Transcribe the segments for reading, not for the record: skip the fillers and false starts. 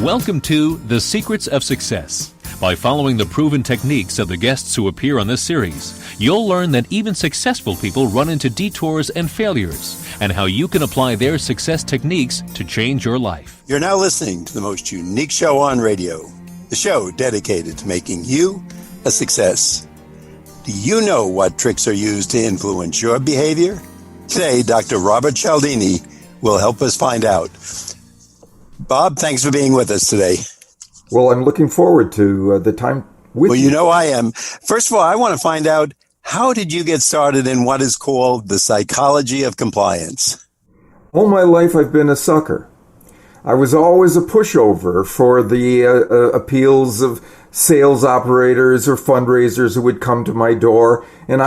Welcome to The Secrets of Success. By following the proven techniques of the guests who appear on this series, you'll learn that even successful people run into detours and failures, and how you can apply their success techniques to change your life. You're now listening to the most unique show on radio, the show dedicated to making you a success. Do you know what tricks are used to influence your behavior? Today, Dr. Robert Cialdini will help us find out. Bob, thanks for being with us today. Well, I'm looking forward to the time with you. Well, you know I am. First of all, I want to find out, how did you get started in what is called the psychology of compliance? All my life, I've been a sucker. I was always a pushover for the appeals of sales operators or fundraisers who would come to my door, and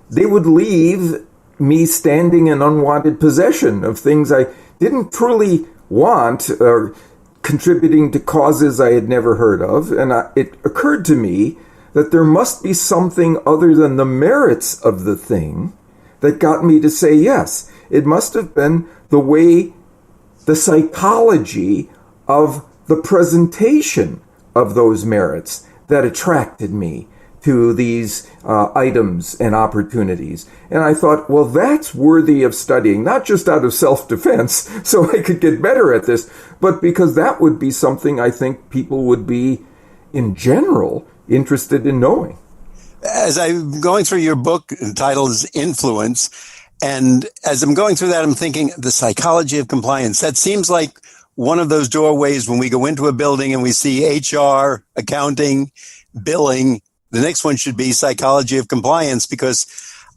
they would leave me standing in unwanted possession of things I didn't truly want, or contributing to causes I had never heard of. And it occurred to me that there must be something other than the merits of the thing that got me to say yes. It must have been the psychology of the presentation of those merits that attracted me to these items and opportunities. And I thought, well, that's worthy of studying, not just out of self-defense, so I could get better at this, but because that would be something I think people would be, in general, interested in knowing. As I'm going through your book, entitled Influence, and as I'm going through that, I'm thinking the psychology of compliance. That seems like one of those doorways when we go into a building and we see HR, accounting, billing. The next one should be psychology of compliance, because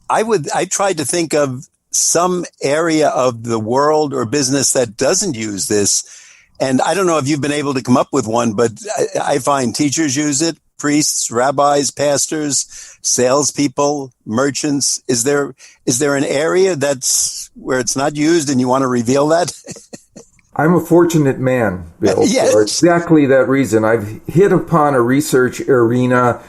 I tried to think of some area of the world or business that doesn't use this. And I don't know if you've been able to come up with one, but I find teachers use it, priests, rabbis, pastors, salespeople, merchants. Is there an area that's where it's not used and you want to reveal that? I'm a fortunate man, Bill, yes. For exactly that reason. I've hit upon a research arena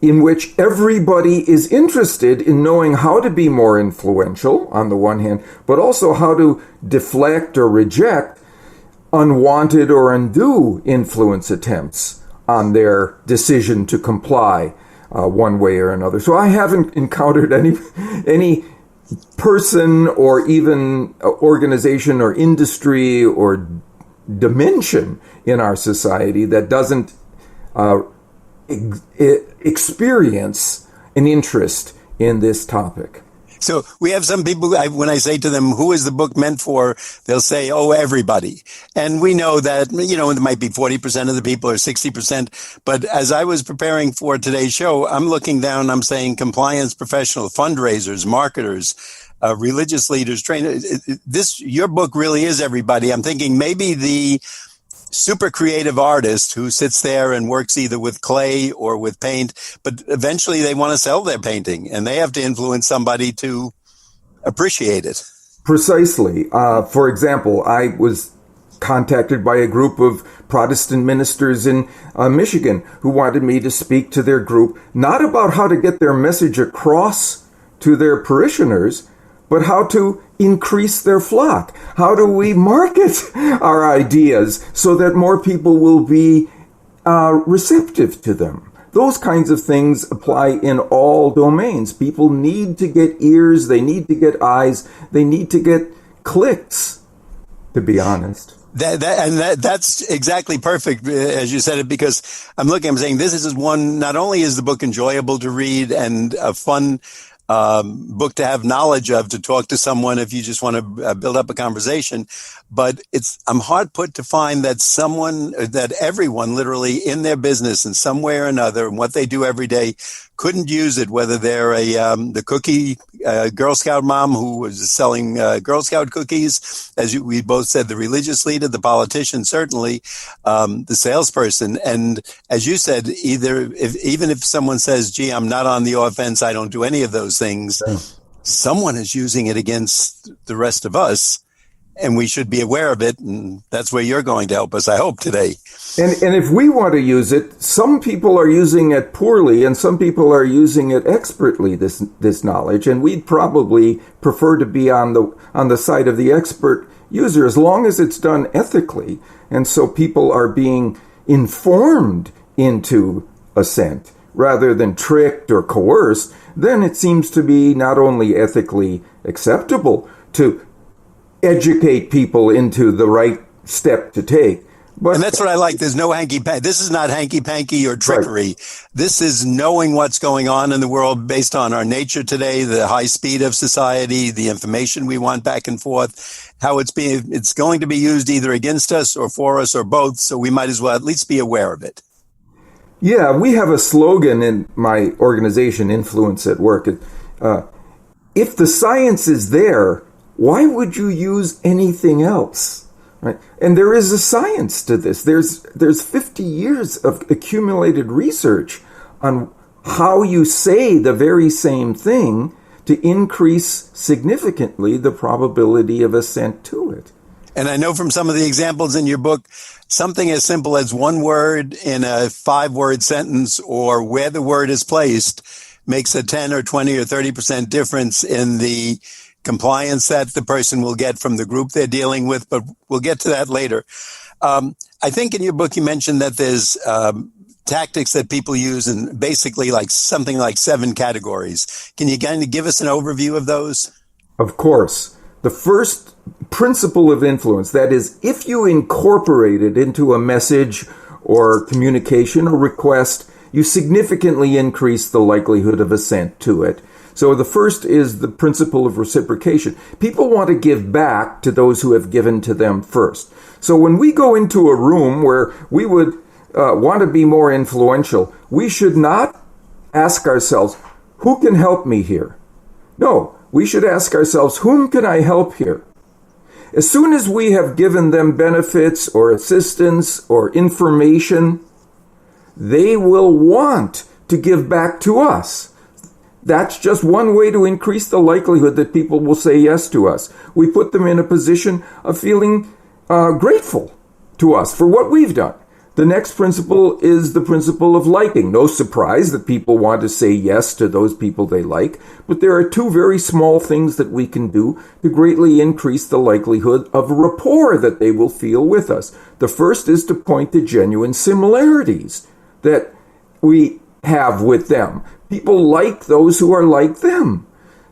in which everybody is interested in knowing how to be more influential, on the one hand, but also how to deflect or reject unwanted or undue influence attempts on their decision to comply one way or another. So I haven't encountered any person or even organization or industry or dimension in our society that doesn't experience an interest in this topic. So we have some people, when I say to them, who is the book meant for? They'll say, oh, everybody. And we know that, it might be 40% of the people or 60%. But as I was preparing for today's show, I'm looking down, I'm saying compliance professionals, fundraisers, marketers, religious leaders, trainers. Your book really is everybody. I'm thinking maybe the super creative artist who sits there and works either with clay or with paint, but eventually they want to sell their painting and they have to influence somebody to appreciate it. Precisely. For example, I was contacted by a group of Protestant ministers in Michigan who wanted me to speak to their group, not about how to get their message across to their parishioners, but how to increase their flock. How do we market our ideas so that more people will be receptive to them? Those kinds of things apply in all domains. People need to get ears, they need to get eyes, they need to get clicks, to be honest. That's exactly perfect, as you said it, because I'm saying this is one, not only is the book enjoyable to read and a fun book to have knowledge of, to talk to someone if you just want to build up a conversation. But I'm hard put to find that everyone literally in their business in some way or another, and what they do every day, couldn't use it, whether they're the cookie Girl Scout mom who was selling Girl Scout cookies, as we both said, the religious leader, the politician, certainly, the salesperson. And as you said, even if someone says, gee, I'm not on the offense, I don't do any of those things, someone is using it against the rest of us. and we should be aware of it. And that's where you're going to help us, I hope, today. And if we want to use it, some people are using it poorly and some people are using it expertly, this knowledge. And we'd probably prefer to be on the side of the expert user as long as it's done ethically. And so people are being informed into assent rather than tricked or coerced. Then it seems to be not only ethically acceptable to educate people into the right step to take. And that's what I like. There's no hanky-panky. This is not hanky-panky or trickery. Right. This is knowing what's going on in the world based on our nature today, the high speed of society, the information we want back and forth, how it's going to be used either against us or for us or both. So we might as well at least be aware of it. Yeah, we have a slogan in my organization, Influence at Work. If the science is there, why would you use anything else? Right? And there is a science to this. There's 50 years of accumulated research on how you say the very same thing to increase significantly the probability of assent to it. And I know from some of the examples in your book, something as simple as one word in a 5-word sentence or where the word is placed makes a 10 or 20 or 30% difference in the compliance that the person will get from the group they're dealing with, but we'll get to that later. I think in your book you mentioned that there's tactics that people use in basically something like 7 categories. Can you kind of give us an overview of those? Of course. The first principle of influence, that is, if you incorporate it into a message or communication or request, you significantly increase the likelihood of assent to it. So the first is the principle of reciprocation. People want to give back to those who have given to them first. So when we go into a room where we would want to be more influential, we should not ask ourselves, who can help me here? No, we should ask ourselves, whom can I help here? As soon as we have given them benefits or assistance or information, they will want to give back to us. That's just one way to increase the likelihood that people will say yes to us. We put them in a position of feeling grateful to us for what we've done. The next principle is the principle of liking. No surprise that people want to say yes to those people they like, but there are 2 very small things that we can do to greatly increase the likelihood of rapport that they will feel with us. The first is to point to genuine similarities that we have with them. People like those who are like them.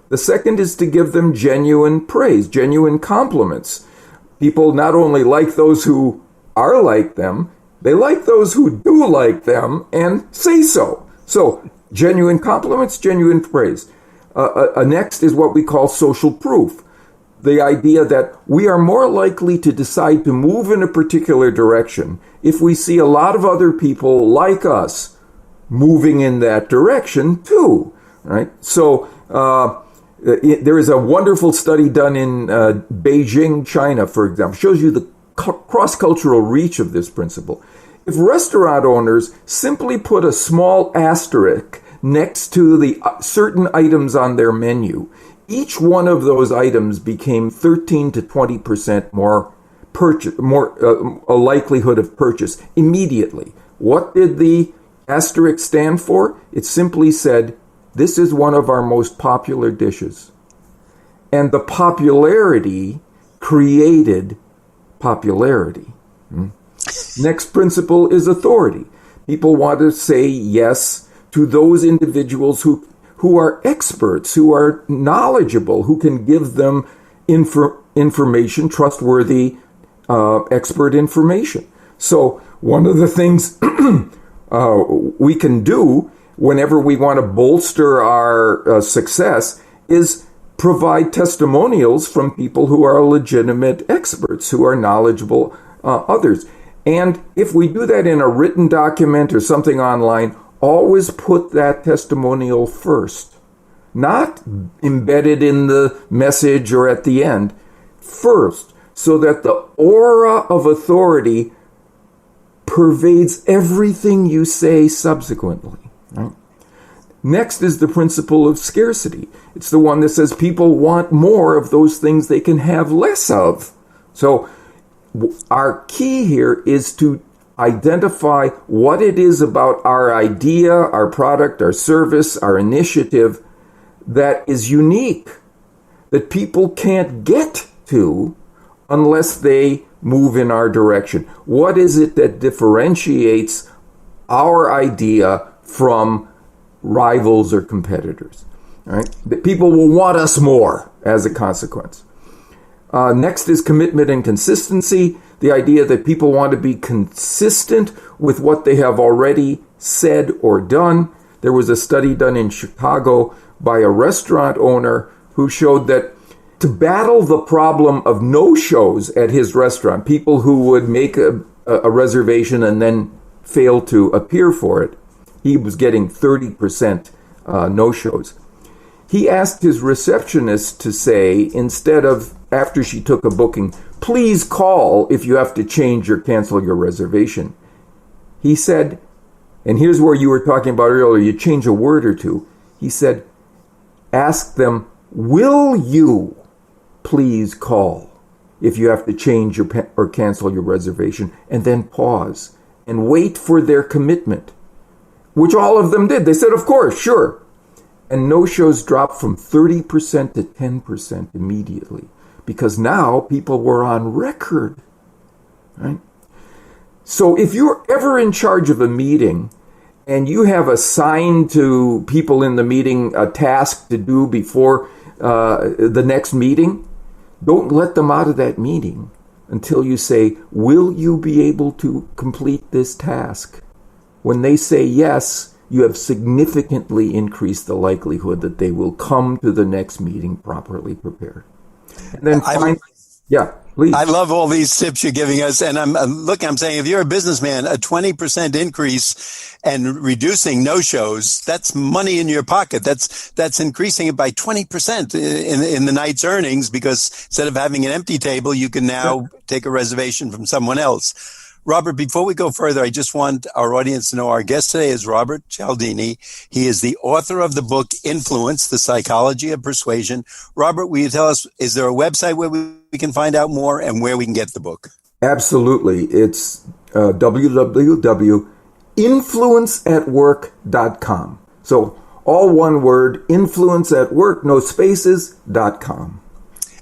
The second is to give them genuine praise, genuine compliments. People not only like those who are like them, they like those who do like them and say so. So, genuine compliments, genuine praise. Next is what we call social proof. The idea that we are more likely to decide to move in a particular direction if we see a lot of other people like us moving in that direction too, right? So there is a wonderful study done in Beijing, China, for example, shows you the cross-cultural reach of this principle. If restaurant owners simply put a small asterisk next to the certain items on their menu, each one of those items became 13 to 20% more a likelihood of purchase immediately. What did the asterisk stand for? It simply said, this is one of our most popular dishes. And the popularity created popularity. Next principle is authority. People want to say yes to those individuals who are experts, who are knowledgeable, who can give them information, trustworthy expert information. So one of the things we can do whenever we want to bolster our success is provide testimonials from people who are legitimate experts, who are knowledgeable others. And if we do that in a written document or something online, always put that testimonial first, not embedded in the message or at the end, first, so that the aura of authority pervades everything you say subsequently. Right? Next is the principle of scarcity. It's the one that says people want more of those things they can have less of. So our key here is to identify what it is about our idea, our product, our service, our initiative that is unique, that people can't get to unless they move in our direction. What is it that differentiates our idea from rivals or competitors? All right? That people will want us more as a consequence. Next is commitment and consistency, the idea that people want to be consistent with what they have already said or done. There was a study done in Chicago by a restaurant owner who showed that to battle the problem of no-shows at his restaurant, people who would make a reservation and then fail to appear for it, he was getting 30% no-shows. He asked his receptionist to say, instead of, after she took a booking, please call if you have to change or cancel your reservation. He said, and here's where you were talking about earlier, you change a word or two. He said, ask them, will you please call if you have to change or cancel your reservation, and then pause and wait for their commitment, which all of them did. They said, of course, sure. And no-shows dropped from 30% to 10% immediately, because now people were on record, right? So if you're ever in charge of a meeting and you have assigned to people in the meeting a task to do before the next meeting, don't let them out of that meeting until you say, will you be able to complete this task? When they say yes, you have significantly increased the likelihood that they will come to the next meeting properly prepared. And then finally, yeah, please. I love all these tips you're giving us. And I'm saying if you're a businessman, a 20% increase and reducing no-shows, that's money in your pocket. That's increasing it by 20% in the night's earnings, because instead of having an empty table, you can now take a reservation from someone else. Robert, before we go further, I just want our audience to know our guest today is Robert Cialdini. He is the author of the book, Influence, The Psychology of Persuasion. Robert, will you tell us, is there a website where we can find out more and where we can get the book? Absolutely. It's www.influenceatwork.com. So all one word, influenceatwork, no spaces.com.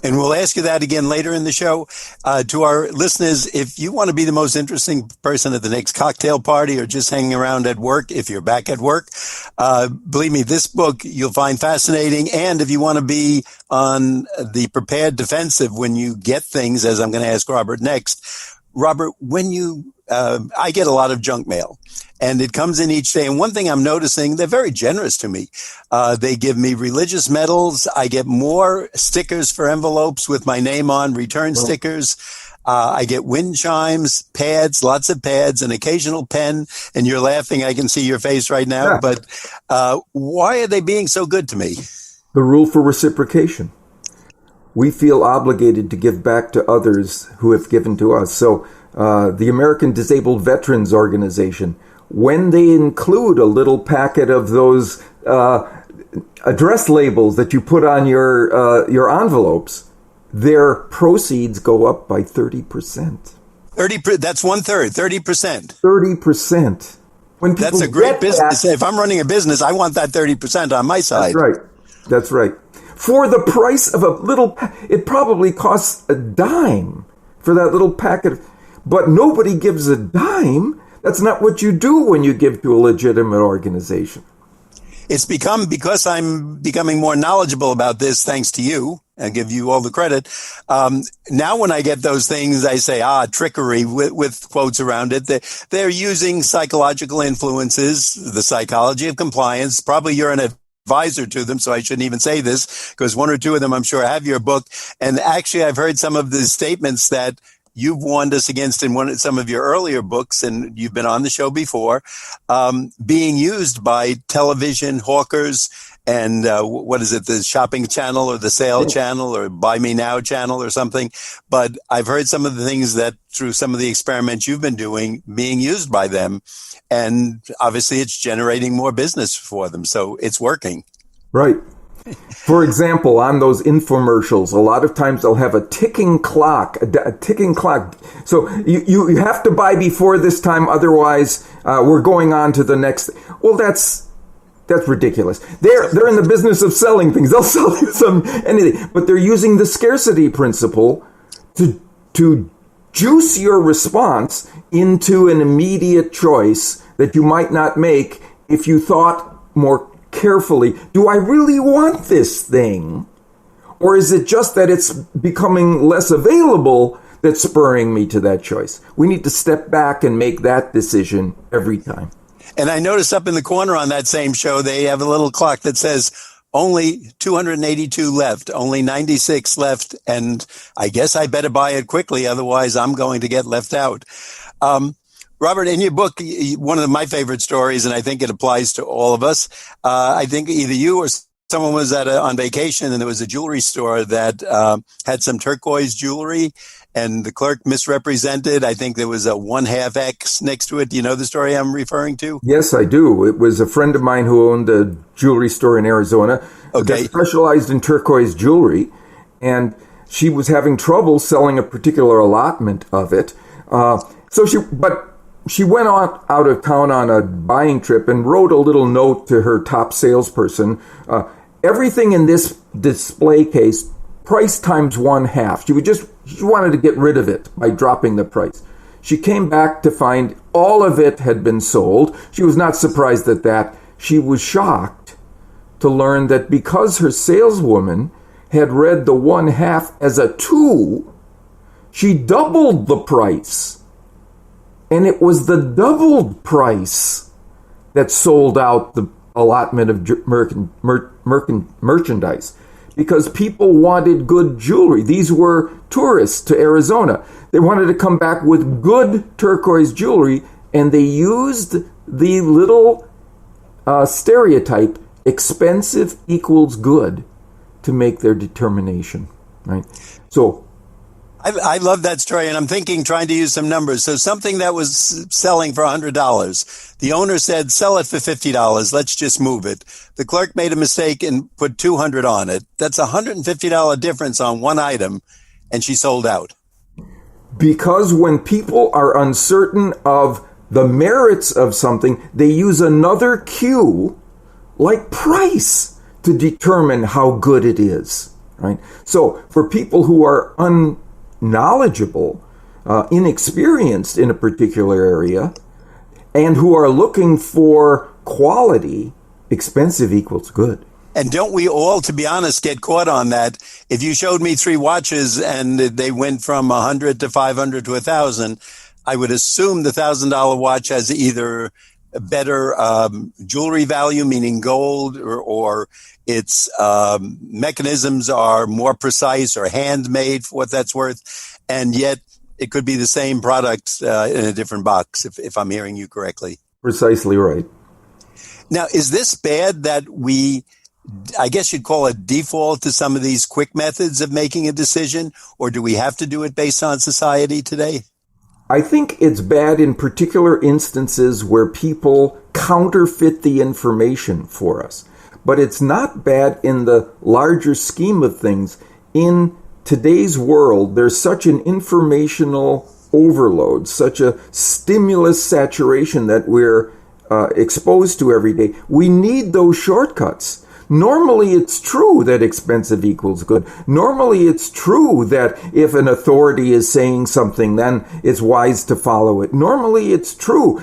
And we'll ask you that again later in the show. To our listeners, if you want to be the most interesting person at the next cocktail party or just hanging around at work, if you're back at work, believe me, this book you'll find fascinating. And if you want to be on the prepared defensive when you get things, as I'm going to ask Robert next, Robert, I get a lot of junk mail, and it comes in each day. And one thing I'm noticing, they're very generous to me. They give me religious medals. I get more stickers for envelopes with my name on, return stickers. I get wind chimes, pads, lots of pads, an occasional pen. And you're laughing. I can see your face right now. Yeah. But why are they being so good to me? The rule for reciprocation. We feel obligated to give back to others who have given to us. So the American Disabled Veterans Organization, when they include a little packet of those address labels that you put on your envelopes, their proceeds go up by 30%. That's 1/3, 30%. 30%. That's a great business. If I'm running a business, I want that 30% on my side. That's right. For the price of a little, it probably costs a dime for that little packet, but nobody gives a dime. That's not what you do when you give to a legitimate organization. It's because I'm becoming more knowledgeable about this, thanks to you. I give you all the credit. Now when I get those things, I say, trickery with quotes around it. They're using psychological influences, the psychology of compliance. Probably you're an advisor to them, so I shouldn't even say this, because one or two of them, I'm sure, have your book. And actually, I've heard some of the statements that you've warned us against in some of your earlier books, and you've been on the show before, being used by television hawkers and the shopping channel or the sale channel or Buy Me Now channel or something. But I've heard some of the things that through some of the experiments you've been doing being used by them. And obviously it's generating more business for them. So it's working. Right. For example, on those infomercials, a lot of times they'll have a ticking clock, a ticking clock. So you have to buy before this time, otherwise we're going on to the next. Well, that's ridiculous. They're in the business of selling things. They'll sell you anything, but they're using the scarcity principle to juice your response into an immediate choice that you might not make if you thought more carefully. Do I really want this thing? Or is it just that it's becoming less available that's spurring me to that choice? We need to step back and make that decision every time. And I noticed up in the corner on that same show, they have a little clock that says only 282 left, only 96 left. And I guess I better buy it quickly. Otherwise, I'm going to get left out. Robert, in your book, one of my favorite stories, and I think it applies to all of us, I think either you or someone was on vacation and there was a jewelry store that had some turquoise jewelry and the clerk misrepresented. I think there was a 1/2 X next to it. Do you know the story I'm referring to? Yes, I do. It was a friend of mine who owned a jewelry store in Arizona that specialized in turquoise jewelry, and she was having trouble selling a particular allotment of it. She went out of town on a buying trip and wrote a little note to her top salesperson. Everything in this display case, price times 1/2. She wanted to get rid of it by dropping the price. She came back to find all of it had been sold. She was not surprised at that. She was shocked to learn that because her saleswoman had read the 1/2 as a 2, she doubled the price. And it was the doubled price that sold out the allotment of merchandise because people wanted good jewelry. These were tourists to Arizona. They wanted to come back with good turquoise jewelry, and they used the little stereotype, expensive equals good, to make their determination, right? So I love that story, and I'm trying to use some numbers. So something that was selling for $100, the owner said, sell it for $50. Let's just move it. The clerk made a mistake and put $200 on it. That's a $150 difference on one item, and she sold out. Because when people are uncertain of the merits of something, they use another cue, like price, to determine how good it is, right? So for people who are knowledgeable, inexperienced in a particular area, and who are looking for quality, expensive equals good. And don't we all, to be honest, get caught on that? If you showed me 3 watches and they went from 100 to 500 to 1,000, I would assume the $1,000 watch has either a better jewelry value, meaning gold, or its mechanisms are more precise or handmade for what that's worth. And yet it could be the same product in a different box, if I'm hearing you correctly. Precisely right. Now, is this bad that we, I guess you'd call it default to some of these quick methods of making a decision, or do we have to do it based on society today? I think it's bad in particular instances where people counterfeit the information for us. But it's not bad in the larger scheme of things. In today's world, there's such an informational overload, such a stimulus saturation that we're exposed to every day. We need those shortcuts. Normally, it's true that expensive equals good. Normally, it's true that if an authority is saying something, then it's wise to follow it. Normally, it's true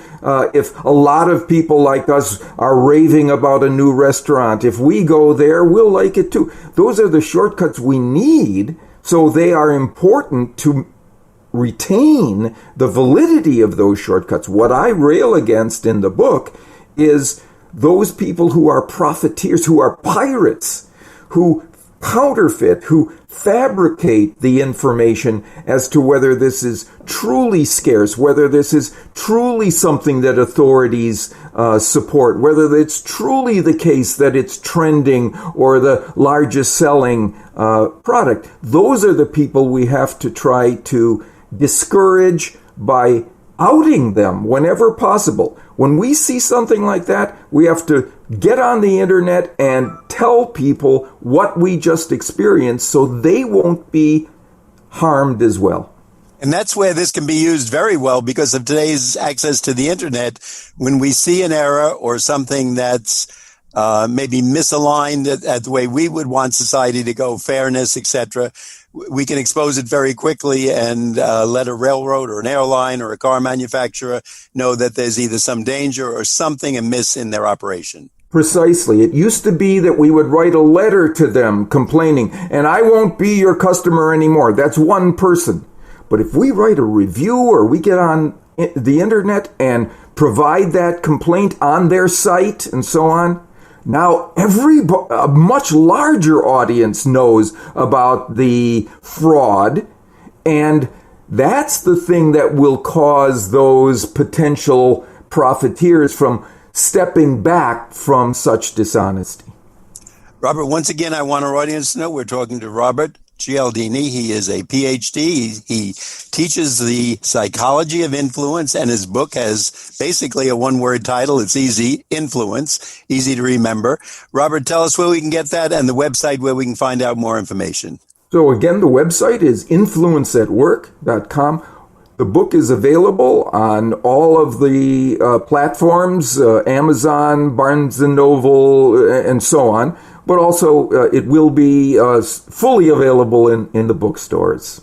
if a lot of people like us are raving about a new restaurant. If we go there, we'll like it too. Those are the shortcuts we need, so they are important to retain the validity of those shortcuts. What I rail against in the book is those people who are profiteers, who are pirates, who counterfeit, who fabricate the information as to whether this is truly scarce, whether this is truly something that authorities support, whether it's truly the case that it's trending or the largest selling product. Those are the people we have to try to discourage by outing them whenever possible. When we see something like that, we have to get on the internet and tell people what we just experienced so they won't be harmed as well. And that's where this can be used very well because of today's access to the internet. When we see an error or something that's maybe misaligned at the way we would want society to go, fairness, etc., we can expose it very quickly and let a railroad or an airline or a car manufacturer know that there's either some danger or something amiss in their operation. Precisely. It used to be that we would write a letter to them complaining, and I won't be your customer anymore. That's one person. But if we write a review or we get on the internet and provide that complaint on their site and so on, now a much larger audience knows about the fraud, and that's the thing that will cause those potential profiteers from stepping back from such dishonesty. Robert, once again, I want our audience to know we're talking to Robert Cialdini. He is a PhD. He teaches the psychology of influence, and his book has basically a one-word title. It's easy, Influence, easy to remember. Robert, tell us where we can get that and the website where we can find out more information. So again, the website is influenceatwork.com. The book is available on all of the platforms, Amazon, Barnes & Noble, and so on. But also, it will be fully available in the bookstores.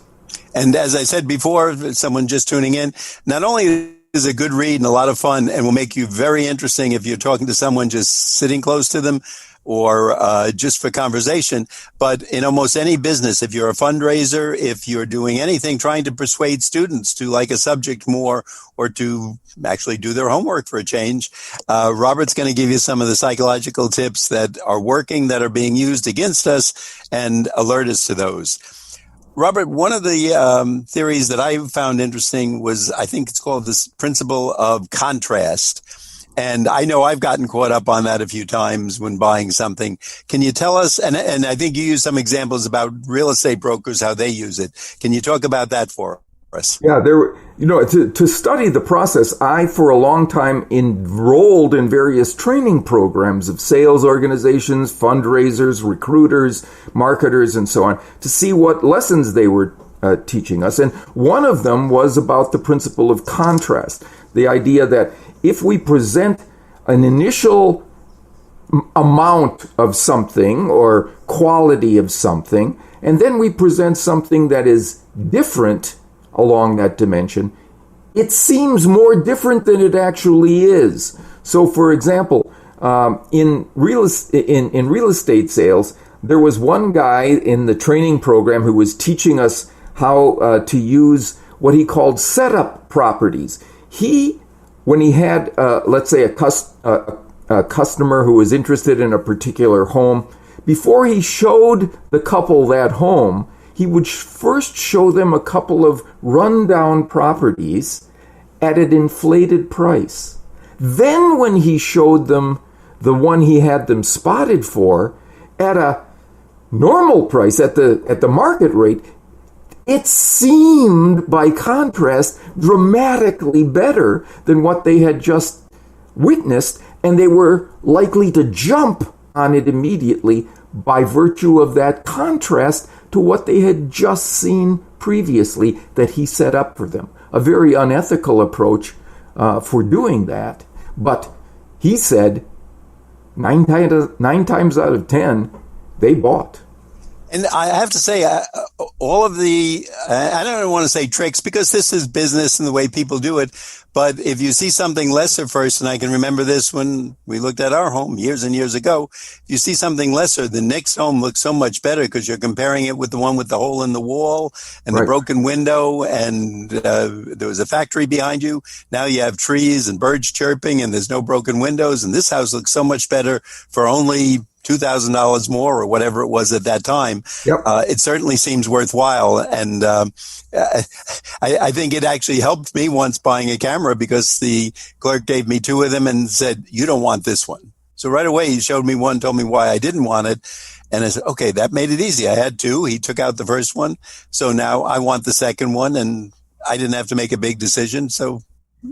And as I said before, someone just tuning in, not only is it a good read and a lot of fun and will make you very interesting if you're talking to someone just sitting close to them or just for conversation, but in almost any business, if you're a fundraiser, if you're doing anything, trying to persuade students to like a subject more or to actually do their homework for a change, Robert's going to give you some of the psychological tips that are working, that are being used against us, and alert us to those. Robert, one of the theories that I found interesting was, I think it's called this principle of contrast. And I know I've gotten caught up on that a few times when buying something. Can you tell us, and I think you used some examples about real estate brokers, how they use it. Can you talk about that for us? Yeah, to study the process, I, for a long time, enrolled in various training programs of sales organizations, fundraisers, recruiters, marketers, and so on, to see what lessons they were teaching us. And one of them was about the principle of contrast, the idea that if we present an initial amount of something or quality of something, and then we present something that is different along that dimension, it seems more different than it actually is. So, for example, in real estate sales, there was one guy in the training program who was teaching us how to use what he called setup properties. When he had, let's say, a customer who was interested in a particular home, before he showed the couple that home, he would first show them a couple of rundown properties at an inflated price. Then when he showed them the one he had them spotted for at a normal price, at the market rate, it seemed, by contrast, dramatically better than what they had just witnessed, and they were likely to jump on it immediately by virtue of that contrast to what they had just seen previously that he set up for them. A very unethical approach for doing that, but he said 9 times out of 10, they bought. And I have to say, all of the, I don't want to say tricks because this is business and the way people do it. But if you see something lesser first, and I can remember this when we looked at our home years and years ago, if you see something lesser, the next home looks so much better because you're comparing it with the one with the hole in the wall and the broken window, and there was a factory behind you. Now you have trees and birds chirping and there's no broken windows, and this house looks so much better for only $2,000 more or whatever it was at that time. Yep. It certainly seems worthwhile. And I think it actually helped me once buying a camera because the clerk gave me 2 of them and said, you don't want this one. So right away, he showed me one, told me why I didn't want it. And I said, okay, that made it easy. I had 2. He took out the first one. So now I want the second one, and I didn't have to make a big decision. So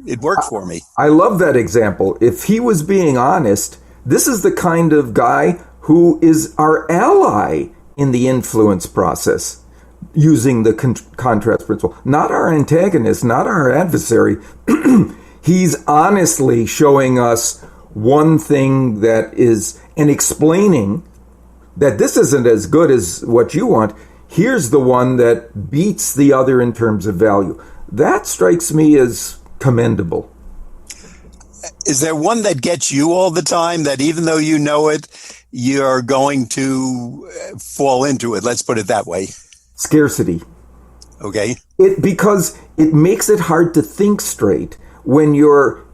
it worked for me. I love that example. If he was being honest, This is the kind of guy who is our ally in the influence process, using the contrast principle. Not our antagonist, not our adversary. He's honestly showing us one thing that is, and explaining that this isn't as good as what you want. Here's the one that beats the other in terms of value. That strikes me as commendable. Is there one that gets you all the time, that even though you know it, you're going to fall into it? Let's put it that way. Scarcity. Okay. Because it makes it hard to think straight when you're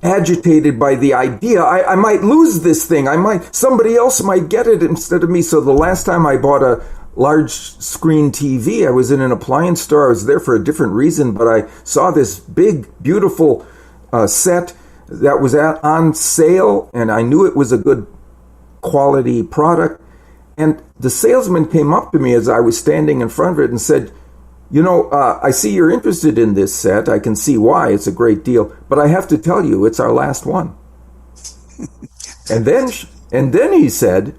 agitated by the idea, I might lose this thing. Somebody else might get it instead of me. So the last time I bought a large screen TV, I was in an appliance store. I was there for a different reason, but I saw this big, beautiful set that was on sale, and I knew it was a good quality product. And the salesman came up to me as I was standing in front of it and said, I see you're interested in this set. I can see why. It's a great deal. But I have to tell you, it's our last one. And then he said,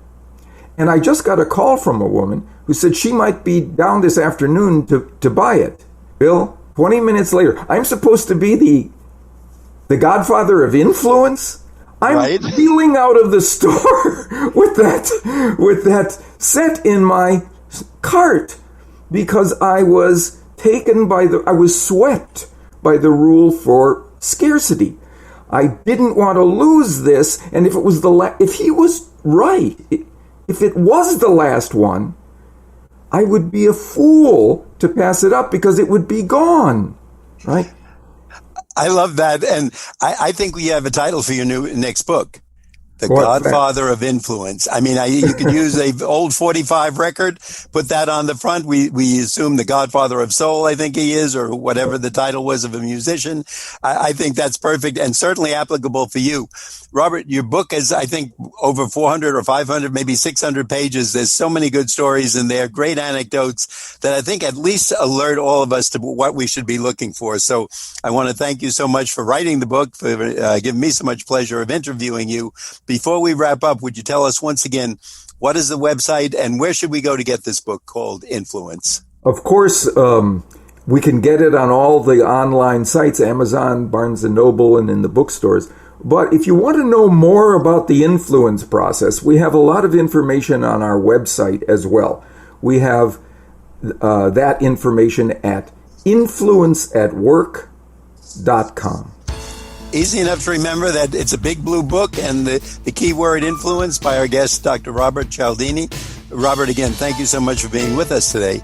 and I just got a call from a woman who said she might be down this afternoon to buy it. Bill, 20 minutes later, I'm supposed to be the godfather of influence? I'm peeling out of the store with that set in my cart because I was swept by the rule for scarcity. I didn't want to lose this, and if it was if he was right, if it was the last one, I would be a fool to pass it up because it would be gone, right? I love that, and I think we have a title for your next book, The What's Godfather of Influence. I mean, you could use an old 45 record, put that on the front. We assume the Godfather of Soul, I think he is, or whatever the title was of a musician. I think that's perfect and certainly applicable for you. Robert, your book is, I think, over 400 or 500, maybe 600 pages. There's so many good stories in there, great anecdotes that I think at least alert all of us to what we should be looking for. So I want to thank you so much for writing the book, for giving me so much pleasure of interviewing you. Before we wrap up, would you tell us once again, what is the website and where should we go to get this book called Influence? Of course, we can get it on all the online sites, Amazon, Barnes & Noble, and in the bookstores. But if you want to know more about the influence process, we have a lot of information on our website as well. We have that information at influenceatwork.com. Easy enough to remember that it's a big blue book, and the key word influence by our guest, Dr. Robert Cialdini. Robert, again, thank you so much for being with us today.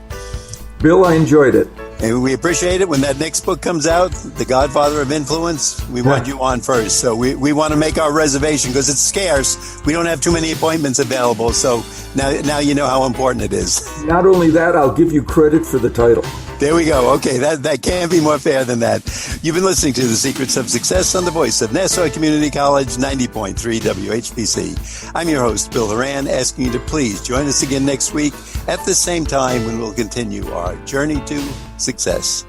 Bill, I enjoyed it. And we appreciate it. When that next book comes out, The Godfather of Influence, we want you on first. So we want to make our reservation because it's scarce. We don't have too many appointments available. So now you know how important it is. Not only that, I'll give you credit for the title. There we go. Okay, that can't be more fair than that. You've been listening to The Secrets of Success on the voice of Nassau Community College, 90.3 WHPC. I'm your host, Bill Horan, asking you to please join us again next week at the same time when we'll continue our journey to success.